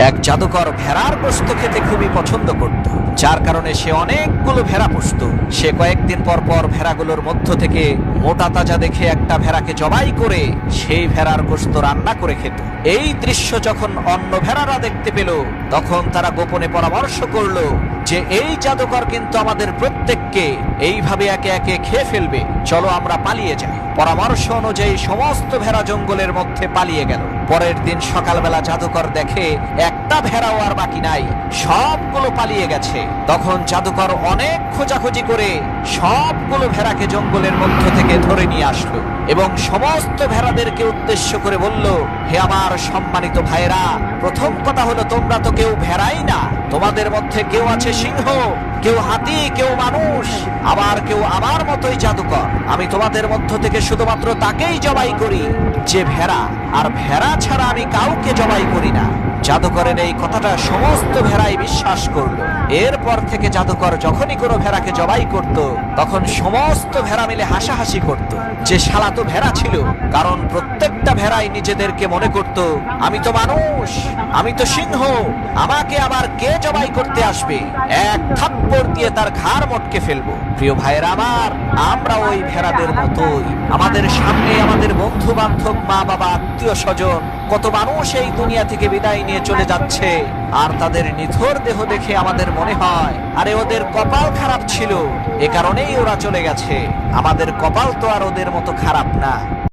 এক জাদুকর ভেড়ার গোশত খেতে খুবই পছন্দ করত, যার কারণে সে অনেকগুলো ভেড়া পুষত। সে কয়েকদিন পর পর ভেড়াগুলোর মধ্য থেকে মোটা তাজা দেখে একটা ভেড়াকে জবাই করে সেই ভেড়ার গোশত রান্না করে খেত। এই দৃশ্য যখন অন্য ভেড়ারা দেখতে পেল, তখন তারা গোপনে পরামর্শ করলো যে এই জাদুকর কিন্তু আমাদের প্রত্যেককে এইভাবে একে একে খেয়ে ফেলবে, চলো আমরা পালিয়ে যাই। পরামর্শ অনুযায়ী সমস্ত ভেড়া জঙ্গলের মধ্যে পালিয়ে গেল। পরের দিন সকালবেলা জাদুকর দেখে একটা ভেড়াও আর বাকি নাই, সবগুলো পালিয়ে গেছে। তখন জাদুকর অনেক খোঁজাখুঁজি করে সবগুলো ভেড়াকে জঙ্গলের মধ্য থেকে ধরে নিয়ে আসলো এবং সমস্ত ভেড়াদেরকে উদ্দেশ্য করে বলল, হে আমার সম্মানিত ভাইরা, প্রথম কথা হলো তোমরা তো কেউ ভেড়াই না, তোমাদের মধ্যে কেউ আছে সিংহ, কেউ হাতি, কেউ মানুষ, আবার কেউ আমার মতোই জাদুকর। আমি তোমাদের মধ্য থেকে শুধুমাত্র তাকেই জবাই করি যে ভেড়া, আর ভেড়া ছাড়া আমি কাউকে জবাই করি না। জাদুকরের এই কথাটা সমস্ত ভেড়াই বিশ্বাস করলো। এরপর থেকে জাদুকর যখনই কোনো ভেড়াকে জবাই করত, তখন সমস্ত ভেড়া মিলে হাসাহাসি করত যে শালা তো ভেড়া ছিল, কারণ প্রত্যেকটা ভেড়াই নিজেদেরকে মনে করত আমি তো মানুষ, আমি তো সিংহ, আমাকে আবার কে জবাই করতে আসবে, এক থাপ্পড় দিয়ে তার ঘাড় মটকে ফেলবো। প্রিয় ভাইয়েরা আমার, আমরা ওই ভেড়াদের মতোই। আমাদের সামনে আমাদের বন্ধু বান্ধব, মা বাবা, আত্মীয় স্বজন, কত মানুষ এই দুনিয়া থেকে বিদায় নিয়ে চলে যাচ্ছে, আর তাদের নিথর দেহ দেখে আমাদের মনে হয় আরে ওদের কপাল খারাপ ছিল, এ কারণেই ওরা চলে গেছে। আমাদের কপাল তো আর ওদের মতো খারাপ না।